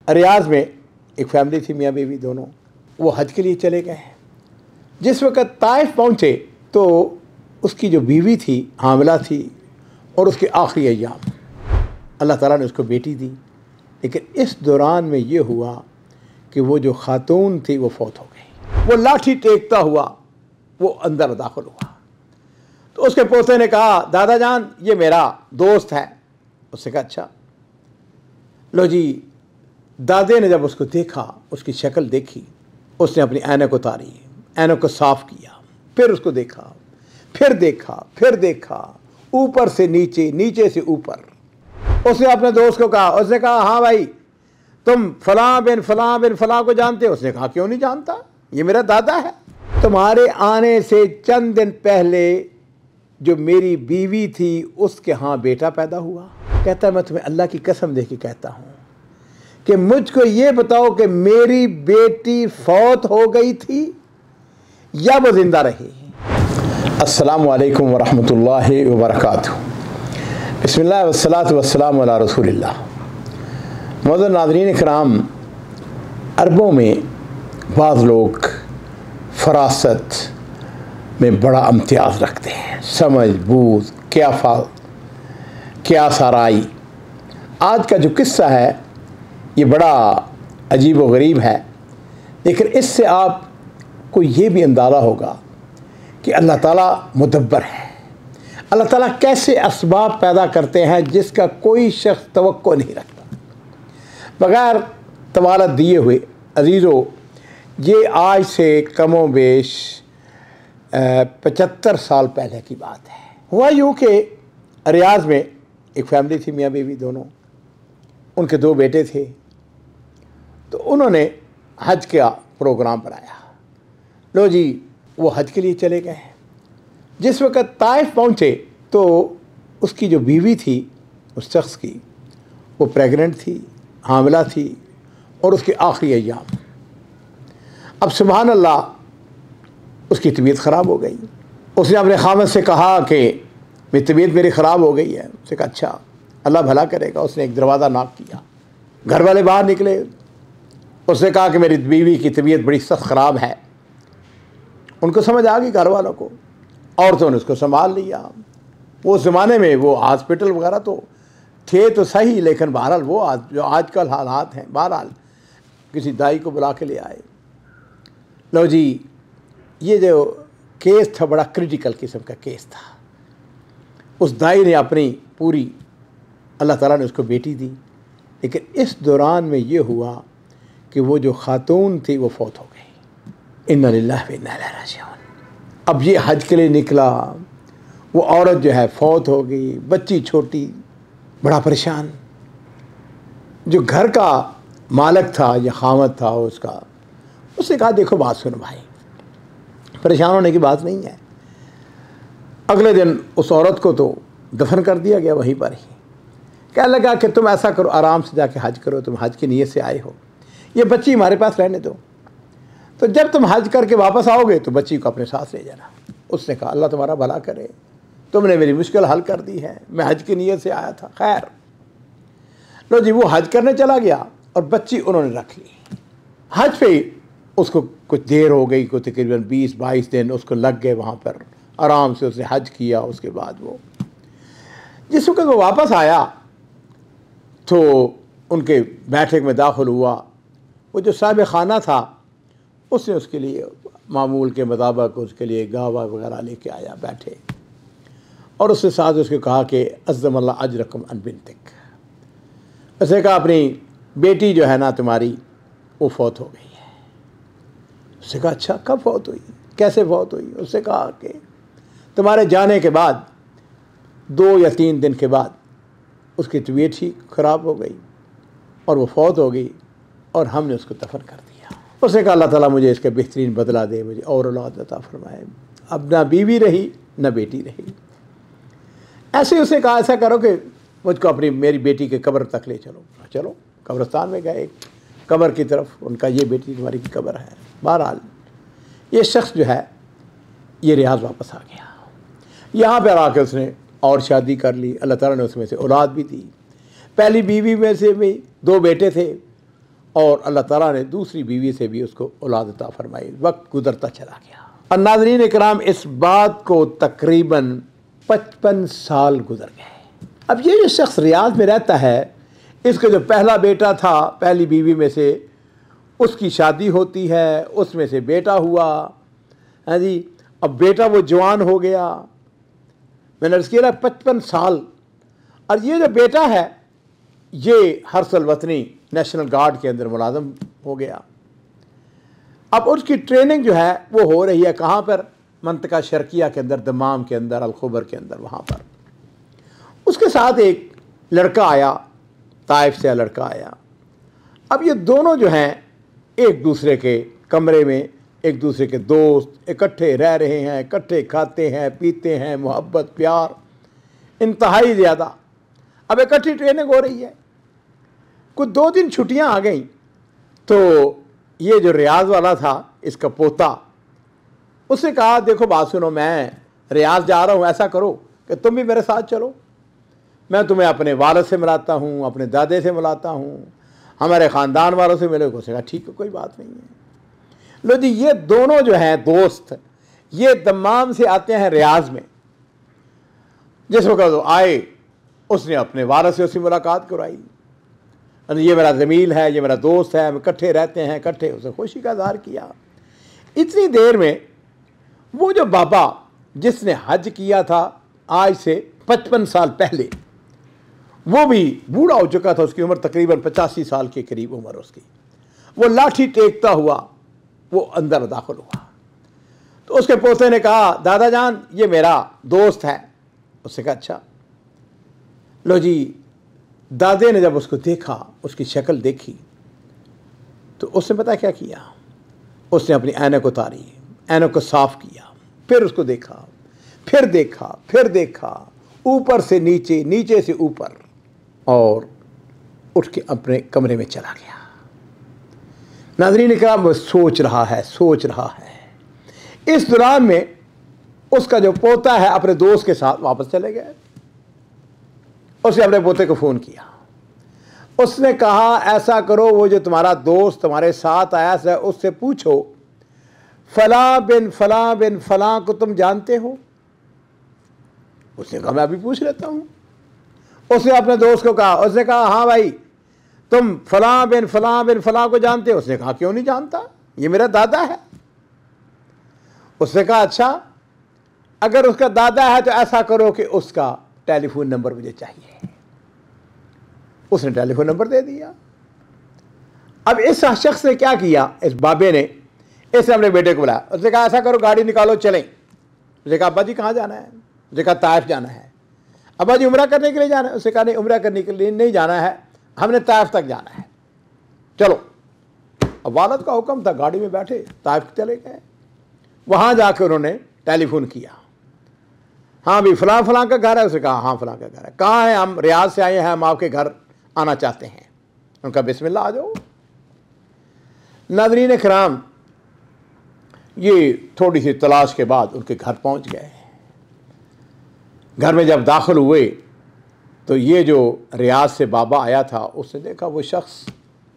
रियाज में एक फैमिली थी, मियाँ बीवी दोनों। वो हज के लिए चले गए। जिस वक़्त ताइफ पहुँचे तो उसकी जो बीवी थी हामिला थी और उसके आखिरी अय्याम अल्लाह ताला ने उसको बेटी दी। लेकिन इस दौरान में ये हुआ कि वो जो खातून थी वो फौत हो गई। वो लाठी टेकता हुआ वो अंदर दाखिल हुआ तो उसके पोते ने कहा, दादा जान ये मेरा दोस्त है। उसने कहा अच्छा। लो जी, दादे ने जब उसको देखा, उसकी शक्ल देखी, उसने अपनी ऐनक उतारी, ऐनक को साफ किया, फिर उसको देखा, फिर देखा, ऊपर से नीचे, नीचे से ऊपर। उसने अपने दोस्त को कहा, उसने कहा हाँ भाई तुम फलां बिन फलां को जानते हो? उसने कहा क्यों नहीं जानता, ये मेरा दादा है। तुम्हारे आने से चंद दिन पहले जो मेरी बीवी थी उसके यहाँ बेटा पैदा हुआ। कहता मैं तुम्हें अल्लाह की कसम दे के कहता हूँ कि मुझको ये बताओ कि मेरी बेटी फौत हो गई थी या वो जिंदा रही। अस्सलामु अलैकुम वरहमतुल्लाहि वबरकातुहू। बिस्मिल्लाह वस्सलातु वस्सलामु अला रसूलिल्लाह। मौजूद नाज़रीन इकराम, अरबों में बाज़ लोग फरासत में बड़ा इम्तियाज़ रखते हैं, समझ बूझ, क्या साराई। आज का जो किस्सा है ये बड़ा अजीब व गरीब है, लेकिन इससे आपको ये भी अंदाज़ा होगा कि अल्लाह ताला मुदब्बर है। अल्लाह ताला कैसे असबाब पैदा करते हैं जिसका कोई शख्स तवक्को नहीं रखता। बग़ैर तवालत दिए हुए अजीज़ों, ये आज से कमो बेश 75 साल पहले की बात है। हुआ यूँ कि रियाज में एक फैमिली थी, मियाँ बीवी दोनों। उनके 2 बेटे थे तो उन्होंने हज का प्रोग्राम बनाया। लो जी, वो हज के लिए चले गए। जिस वक़्त ताइफ पहुँचे तो उसकी जो बीवी थी उस शख्स की, वो प्रेग्नेंट थी, हामिला थी और उसके आखिरी अय्याम। अब सुभान अल्लाह, उसकी तबीयत ख़राब हो गई। उसने अपने खामद से कहा कि मेरी तबीयत मेरी ख़राब हो गई है। उसने कहा अच्छा, अल्लाह भला करेगा। उसने एक दरवाज़ा नॉक किया, घर वाले बाहर निकले। उसने कहा कि मेरी बीवी की तबीयत बड़ी सख्त ख़राब है। उनको समझ आ गई घर वालों को, औरतों ने उसको संभाल लिया। वो ज़माने में वो हॉस्पिटल वगैरह तो थे तो सही, लेकिन बहरहाल वो जो आजकल हालात हैं, बहरहाल किसी दाई को बुला के ले आए। लो जी, ये जो केस था बड़ा क्रिटिकल किस्म का केस था। उस दाई ने अपनी पूरी, अल्लाह ताला ने उसको बेटी दी। लेकिन इस दौरान में ये हुआ कि वो जो खातून थी वो फौत हो गई। इन्ना लिल्लाहि व इन्ना इलैहि राजिऊन। अब ये हज के लिए निकला, वो औरत जो है फौत हो गई, बच्ची छोटी, बड़ा परेशान। जो घर का मालिक था या खामद था उसका, उसने कहा देखो बात सुनो भाई, परेशान होने की बात नहीं है। अगले दिन उस औरत को तो दफन कर दिया गया वहीं पर ही। कहने लगा कि तुम ऐसा करो, आराम से जाके हज करो, तुम हज की नीयत से आए हो, ये बच्ची हमारे पास रहने दो, तो जब तुम हज करके वापस आओगे तो बच्ची को अपने साथ ले जाना। उसने कहा अल्लाह तुम्हारा भला करे, तुमने मेरी मुश्किल हल कर दी है, मैं हज की नीयत से आया था। खैर, लो जी, वो हज करने चला गया और बच्ची उन्होंने रख ली। हज पे उसको कुछ देर हो गई, को तकरीबन 20-22 दिन उसको लग गए वहाँ पर। आराम से उसने हज किया। उसके बाद वो जिस वक्त वो वापस आया तो उनके बैठक में दाखिल हुआ। वो जो साहिब खाना था उसने उसके लिए मामूल के मुताबिक उसके लिए गावा वगैरह लेके आया, बैठे, और उसके साथ उसको कहा कि अज़्ज़मल्लाह अजरकुम अन बिन्तिक। उसने कहा अपनी बेटी जो है ना तुम्हारी, वो फौत हो गई है। उसने कहा अच्छा, कब फौत हुई, कैसे फौत हुई? उसने कहा कि तुम्हारे जाने के बाद 2 या 3 दिन के बाद उसकी तबीयत ही ख़राब हो गई और वो फौत हो गई और हमने उसको दफन कर दिया। उसने कहा अल्लाह ताला मुझे इसका बेहतरीन बदला दे, मुझे और औलाद अता फरमाए। अब ना बीवी रही ना बेटी रही। ऐसे उसने कहा ऐसा करो कि मुझको अपनी मेरी बेटी के कब्र तक ले चलो। चलो, कब्रिस्तान में गए, कब्र की तरफ। उनका ये बेटी तुम्हारी की कब्र है। बहरहाल ये शख्स जो है ये रियाज वापस आ गया। यहाँ पर आके उसने और शादी कर ली। अल्लाह ताला ने उसमें से औलाद भी दी। पहली बीवी में से भी 2 बेटे थे, और अल्लाह ताला ने दूसरी बीवी से भी उसको औलाद अता फरमाई। वक्त गुजरता चला गया और नाज़रीन इकराम, इस बात को तकरीबन 55 साल गुजर गए। अब ये जो शख्स रियाद में रहता है, इसका जो पहला बेटा था, पहली बीवी में से उसकी शादी होती है, उसमें से बेटा हुआ है जी। अब बेटा वो जवान हो गया, मैंने अर्ज़ किया 55 साल। और ये जो बेटा है ये हर्सल वतनी नेशनल गार्ड के अंदर मुलाजम हो गया। अब उसकी ट्रेनिंग जो है वो हो रही है कहाँ पर? मंतका शर्किया के अंदर, दमाम के अंदर, अलखुबर के अंदर, वहाँ पर। उसके साथ एक लड़का आया, ताइफ से लड़का आया। अब ये दोनों जो हैं एक दूसरे के कमरे में, एक दूसरे के दोस्त, इकट्ठे रह रहे हैं, इकट्ठे खाते हैं, पीते हैं, मोहब्बत प्यार इंतहाई ज़्यादा। अब इकट्ठी ट्रेनिंग हो रही है। कुछ 2 दिन छुट्टियां आ गई तो ये जो रियाज वाला था, इसका पोता, उसने कहा देखो बात सुनो, मैं रियाज जा रहा हूँ, ऐसा करो कि तुम भी मेरे साथ चलो, मैं तुम्हें अपने वालिद से मिलाता हूँ, अपने दादे से मिलाता हूँ, हमारे ख़ानदान वालों से मिले। उसने कहा ठीक है, कोई बात नहीं है। लो जी, ये दोनों जो हैं दोस्त, ये दमाम से आते हैं रियाज में। जिस वक्त वो आए, उसने अपने वालिद से उसकी मुलाकात करवाई। ये मेरा ज़मील है, ये मेरा दोस्त है, हम इकट्ठे रहते हैं, इकट्ठे। उसे खुशी का इज़हार किया। इतनी देर में वो जो बाबा जिसने हज किया था आज से 55 साल पहले, वो भी बूढ़ा हो चुका था। उसकी उम्र तकरीबन 85 साल के करीब उम्र उसकी। वो लाठी टेकता हुआ वो अंदर दाखिल हुआ तो उसके पोते ने कहा दादा जान ये मेरा दोस्त है। उसने कहा अच्छा। लो जी, दादे ने जब उसको देखा, उसकी शक्ल देखी, तो उसने पता क्या किया? उसने अपनी ऐनक उतारी, ऐनक को साफ किया, फिर उसको देखा, फिर देखा, फिर देखा, ऊपर से नीचे, नीचे से ऊपर, और उठ के अपने कमरे में चला गया। नाज़रीन इकराम, वो सोच रहा है, सोच रहा है। इस दौरान में उसका जो पोता है अपने दोस्त के साथ वापस चले गए। उसने अपने पोते को फ़ोन किया। उसने कहा ऐसा करो, वो जो तुम्हारा दोस्त तुम्हारे साथ आया है उससे पूछो फलां बिन फलां बिन फलां को तुम जानते हो? उसने कहा मैं अभी पूछ लेता हूँ। उसने अपने दोस्त को कहा, उसने कहा हाँ भाई तुम फलां बिन फलां को जानते हो? उसने कहा क्यों नहीं जानता, ये मेरा दादा है। उसने कहा अच्छा, अगर उसका दादा है तो ऐसा करो कि उसका टेलीफोन नंबर मुझे चाहिए। उसने टेलीफोन नंबर दे दिया। अब इस शख्स ने क्या किया, इस बाबे ने, इसने अपने बेटे को बुलाया। उसने कहा ऐसा करो गाड़ी निकालो चलें। उसने कहा अब्बा जी कहाँ जाना है? उसने कहा ताइफ जाना है। अब्बा जी उम्रा करने के लिए जाना है? उसने कहा नहीं, उम्रा करने के लिए नहीं जाना है, हमने ताइफ तक जाना है, चलो। अब वालिद का हुक्म था, गाड़ी में बैठे ताइफ चले गए। वहाँ जाकर उन्होंने टेलीफोन किया। हाँ भी फलां फलां का घर है? उसने कहा हाँ फलां का घर है। कहाँ है? हम रियाद से आए हैं, हम आपके घर आना चाहते हैं। उनका बिस्मिल्लाह आ जाओ। नाज़रीन इकराम, ये थोड़ी सी तलाश के बाद उनके घर पहुंच गए। घर में जब दाखिल हुए तो ये जो रियाज से बाबा आया था, उसने देखा वो शख्स,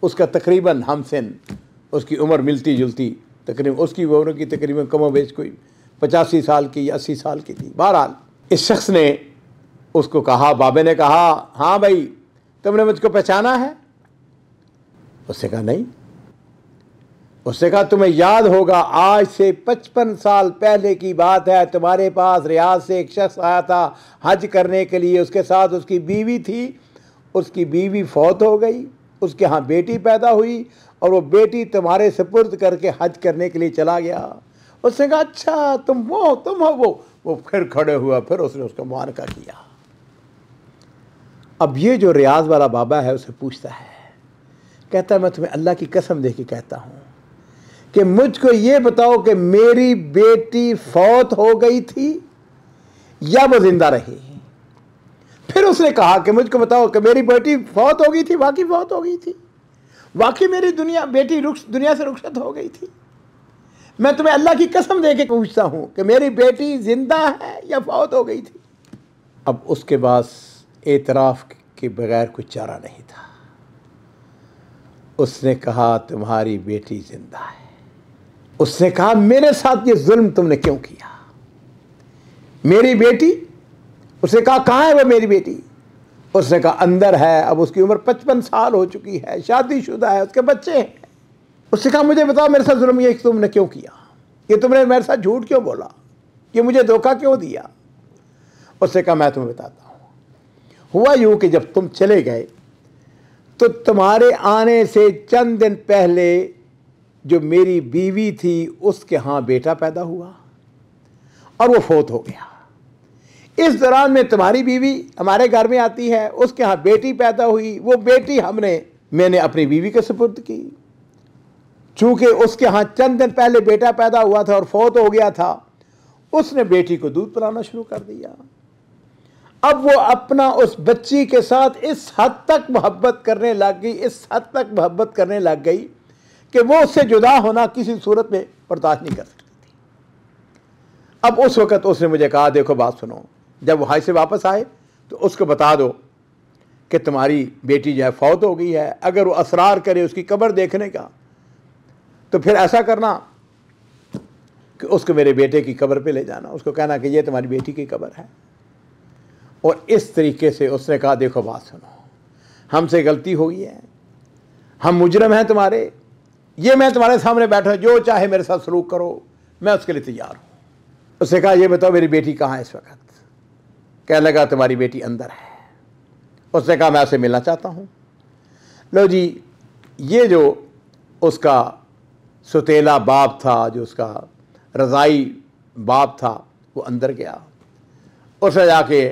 उसका तकरीबन हमसिन, उसकी उम्र मिलती जुलती, तकरीबन उसकी उम्र की तकरीबन कमो बेश कोई 85 साल की या 80 साल की थी। बहरहाल इस शख्स ने उसको कहा, बाबे ने कहा हाँ भाई तुमने मुझको पहचाना है? उसने कहा नहीं। उसने कहा तुम्हें याद होगा आज से 55 साल पहले की बात है, तुम्हारे पास रियाद से एक शख्स आया था हज करने के लिए, उसके साथ उसकी बीवी थी, उसकी बीवी फौत हो गई, उसके यहाँ बेटी पैदा हुई और वो बेटी तुम्हारे सुपुर्द करके हज करने के लिए चला गया। उसने कहा अच्छा तुम हो वो फिर खड़े हुआ, फिर उसने उसका मुआनका किया। अब ये जो रियाज वाला बाबा है उसे पूछता है, कहता है मैं तुम्हें अल्लाह की कसम दे के कहता हूँ कि मुझको ये बताओ कि मेरी बेटी फौत हो गई थी या वो जिंदा रही? फिर उसने कहा कि मुझको बताओ कि मेरी बेटी फौत हो गई थी, वाकई फौत हो गई थी, वाकई मेरी बेटी दुनिया से रुखसत हो गई थी। मैं तुम्हें अल्लाह की कसम दे के पूछता हूँ कि मेरी बेटी जिंदा है या फौत हो गई थी? अब उसके पास एतराफ़ के बगैर कुछ चारा नहीं था। उसने कहा तुम्हारी बेटी जिंदा है। उसने कहा मेरे साथ ये जुल्म तुमने क्यों किया? मेरी बेटी? उसने कहा कहाँ है वो मेरी बेटी? उसने कहा अंदर है, अब उसकी उम्र 55 साल हो चुकी है, शादीशुदा है, उसके बच्चे हैं। उसने कहा मुझे बताओ मेरे साथ जुल्म ये तुमने क्यों किया? ये तुमने मेरे साथ झूठ क्यों बोला? ये मुझे धोखा क्यों दिया? उसने कहा मैं तुम्हें बताता हूँ। हुआ यूँ कि जब तुम चले गए तो तुम्हारे आने से चंद दिन पहले जो मेरी बीवी थी उसके यहाँ बेटा पैदा हुआ और वो फौत हो गया। इस दौरान में तुम्हारी बीवी हमारे घर में आती है, उसके यहाँ बेटी पैदा हुई। वो बेटी मैंने अपनी बीवी के सुपुर्द की। चूंकि उसके यहाँ चंद दिन पहले बेटा पैदा हुआ था और फौत हो गया था, उसने बेटी को दूध पिलाना शुरू कर दिया। अब वो अपना उस बच्ची के साथ इस हद तक मोहब्बत करने लग गई कि वो उससे जुदा होना किसी सूरत में बर्दाश्त नहीं कर सकती थी। अब उस वक़्त उसने मुझे कहा देखो बात सुनो, जब वो हाई से वापस आए तो उसको बता दो कि तुम्हारी बेटी जो है फौत हो गई है। अगर वो असरार करे उसकी कब्र देखने का तो फिर ऐसा करना कि उसको मेरे बेटे की कब्र पे ले जाना, उसको कहना कि ये तुम्हारी बेटी की कब्र है। और इस तरीके से उसने कहा देखो बात सुनो, हमसे गलती हो गई है, हम मुजरम हैं तुम्हारे, ये मैं तुम्हारे सामने बैठा, जो चाहे मेरे साथ सलूक करो, मैं उसके लिए तैयार हूँ। उसने कहा ये बताओ मेरी बेटी कहाँ है इस वक्त? कहने लगा तुम्हारी बेटी अंदर है। उसने कहा मैं उससे मिलना चाहता हूँ। लो जी, ये जो उसका सुतेला बाप था, जो उसका रज़ाई बाप था, वो अंदर गया। उसने जाके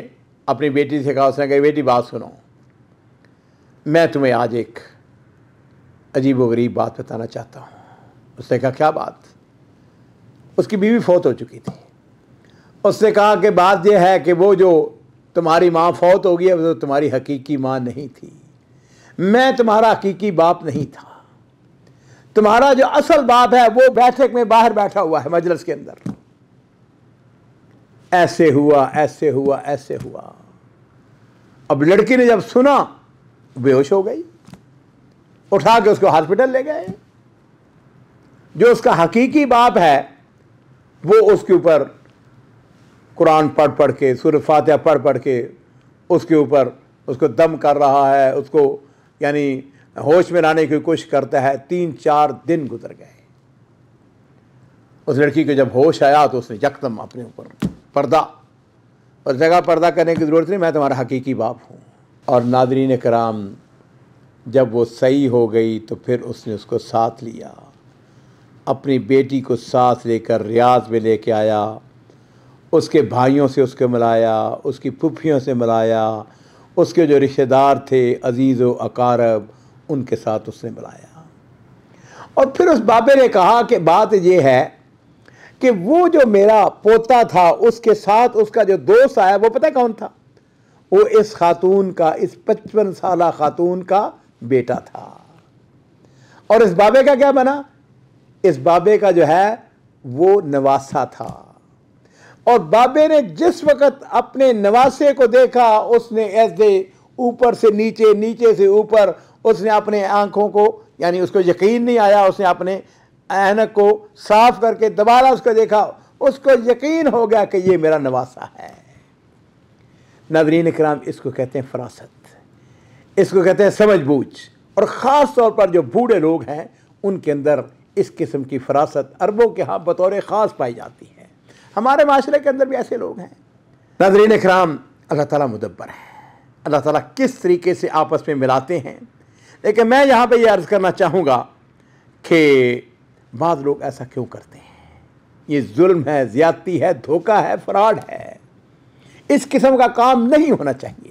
अपनी बेटी से कहा, उसने कहा बेटी बात सुनो, मैं तुम्हें आज एक अजीब व गरीब बात बताना चाहता हूँ। उसने कहा क्या बात? उसकी बीवी फौत हो चुकी थी। उसने कहा कि बात यह है कि वो जो तुम्हारी माँ फौत हो गई है वो तुम्हारी हकीकी माँ नहीं थी, मैं तुम्हारा हकीकी बाप नहीं था। तुम्हारा जो असल बाप है वो बैठक में बाहर बैठा हुआ है मजलिस के अंदर। ऐसे हुआ, ऐसे हुआ, ऐसे हुआ। अब लड़की ने जब सुना बेहोश हो गई, उठा के उसको हॉस्पिटल ले गए। जो उसका हकीकी बाप है वो उसके ऊपर कुरान पढ़ पढ़ के, सूरह फातिहा पढ़ पढ़ के उसके ऊपर उसको दम कर रहा है, उसको यानी होश में लाने की कोशिश करता है। 3-4 दिन गुजर गए। उस लड़की को जब होश आया तो उसने यकदम अपने ऊपर पर्दा, उस जगह पर्दा करने की ज़रूरत नहीं, मैं तुम्हारा हकीकी बाप हूँ। और नादरीन कराम, जब वो सही हो गई तो फिर उसने उसको साथ लिया, अपनी बेटी को साथ लेकर रियाज में लेके आया, उसके भाइयों से उसको मिलाया, उसकी फूफियों से मिलाया, उसके जो रिश्तेदार थे अजीज़ व अकारब उनके साथ उसने मिलाया। और फिर उस बाबे ने कहा कि बात ये है कि वो जो मेरा पोता था उसके साथ उसका जो दोस्त आया वो पता कौन था? वो इस खातून का, इस 55 साला खातून का बेटा था। और इस बाबे का क्या बना? इस बाबे का जो है वो नवासा था। और बाबे ने जिस वक़्त अपने नवासे को देखा उसने ऐसे ऊपर से नीचे, नीचे से ऊपर, उसने अपने आंखों को, यानी उसको यकीन नहीं आया, उसने अपने ऐनक को साफ करके दोबारा उसको देखा, उसको यकीन हो गया कि ये मेरा नवासा है। नाज़रीन इकराम, इसको कहते हैं फरासत, इसको कहते हैं समझबूझ। और ख़ास तौर पर जो बूढ़े लोग हैं उनके अंदर इस किस्म की फरासत अरबों के यहाँ बतौर ख़ास पाई जाती है। हमारे माशरे के अंदर भी ऐसे लोग हैं। नाज़रीन इकराम, अल्लाह ताला मुदब्बर है, अल्लाह ताला किस तरीके से आपस में मिलाते हैं। लेकिन मैं यहाँ पे ये अर्ज़ करना चाहूँगा कि बाद लोग ऐसा क्यों करते हैं? ये जुल्म है, ज़्यादती है, धोखा है, फ्रॉड है। इस किस्म का काम नहीं होना चाहिए।